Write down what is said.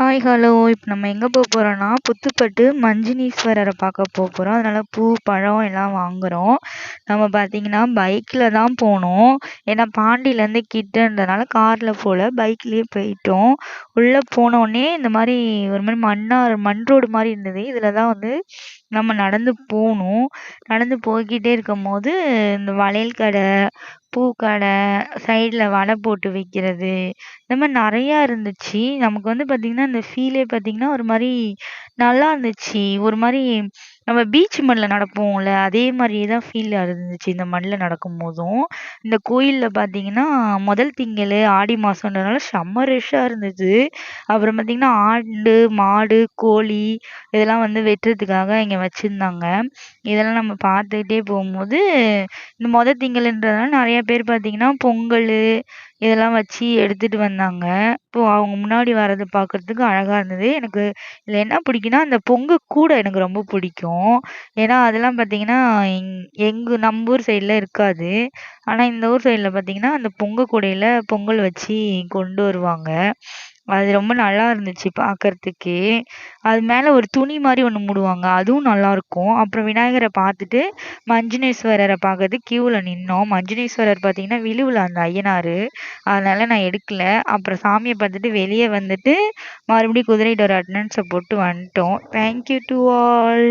Hi hello இப்போ நம்ம எங்கே போக போகிறோன்னா புத்துப்பட்டு மஞ்சுனீஸ்வரரை பார்க்க போகிறோம். அதனால் பூ பழம் எல்லாம் வாங்குகிறோம். நம்ம பார்த்தீங்கன்னா பைக்கில் தான் போனோம். ஏன்னா பாண்டியிலேருந்து கிட்டன்றதுனால காரில் போல் பைக்லேயே போயிட்டோம். உள்ளே போனோடனே இந்த மாதிரி ஒரு மாதிரி மண் ரோடு மாதிரி இருந்தது. இதில் தான் வந்து நம்ம நடந்து போகணும். நடந்து போய்கிட்டே இருக்கும் போது இந்த வளையல் கடை, பூக்கடை, சைடில் வடை போட்டு விற்கிறது, இந்த மாதிரி நிறையா இருந்துச்சு. நமக்கு வந்து பார்த்திங்கன்னா இந்த ஃபீலே பார்த்திங்கன்னா ஒரு மாதிரி நல்லா இருந்துச்சு. ஒரு மாதிரி நம்ம பீச் மண்ணில் நடப்போம்ல, அதே மாதிரியே தான் ஃபீல் இருந்துச்சு இந்த மண்ணில் நடக்கும்போதும். இந்த கோயிலில் பார்த்திங்கன்னா முதல் திங்கள் ஆடி மாதன்றதுனால செம்ம ரஷ்ஷாக இருந்தது. அப்புறம் பார்த்திங்கன்னா ஆடு, மாடு, கோழி இதெல்லாம் வந்து வெட்டுறதுக்காக இங்கே வச்சுருந்தாங்க. இதெல்லாம் நம்ம பார்த்துக்கிட்டே போகும்போது இந்த திங்கள்ன்றதுனால நிறைய பேர் பார்த்திங்கன்னா பொங்கல் இதெல்லாம் வச்சு எடுத்துகிட்டு வந்தாங்க. இப்போது அவங்க முன்னாடி வர்றது பார்க்குறதுக்கு அழகாக இருந்தது. எனக்கு இதில் என்ன பிடிக்கும்னா அந்த கூடை எனக்கு ரொம்ப பிடிக்கும். ஏன்னா அதெல்லாம் பார்த்திங்கன்னா நம்ம ஊர் சைடில் இருக்காது. ஆனால் இந்த ஊர் சைடில் பார்த்திங்கன்னா அந்த கூடையில் பொங்கல் வச்சு கொண்டு வருவாங்க. அது ரொம்ப நல்லா இருந்துச்சு பார்க்கறதுக்கே. அது மேலே ஒரு துணி மாதிரி ஒன்று மூடுவாங்க, அதுவும் நல்லாயிருக்கும். அப்புறம் விநாயகரை பார்த்துட்டு மஞ்சுனேஸ்வரரை பார்க்கறதுக்கு க்யூவில் நின்னோம். மஞ்சுனேஸ்வரர் பார்த்திங்கன்னா விழுவில் அந்த ஐயனார், அதனால் நான் எடுக்கல. அப்புறம் சாமியை பார்த்துட்டு வெளியே வந்துட்டு மறுபடியும் குதிரைட்டு ஒரு அட்டனன்ஸை போட்டு வந்துட்டோம். Thank you to all.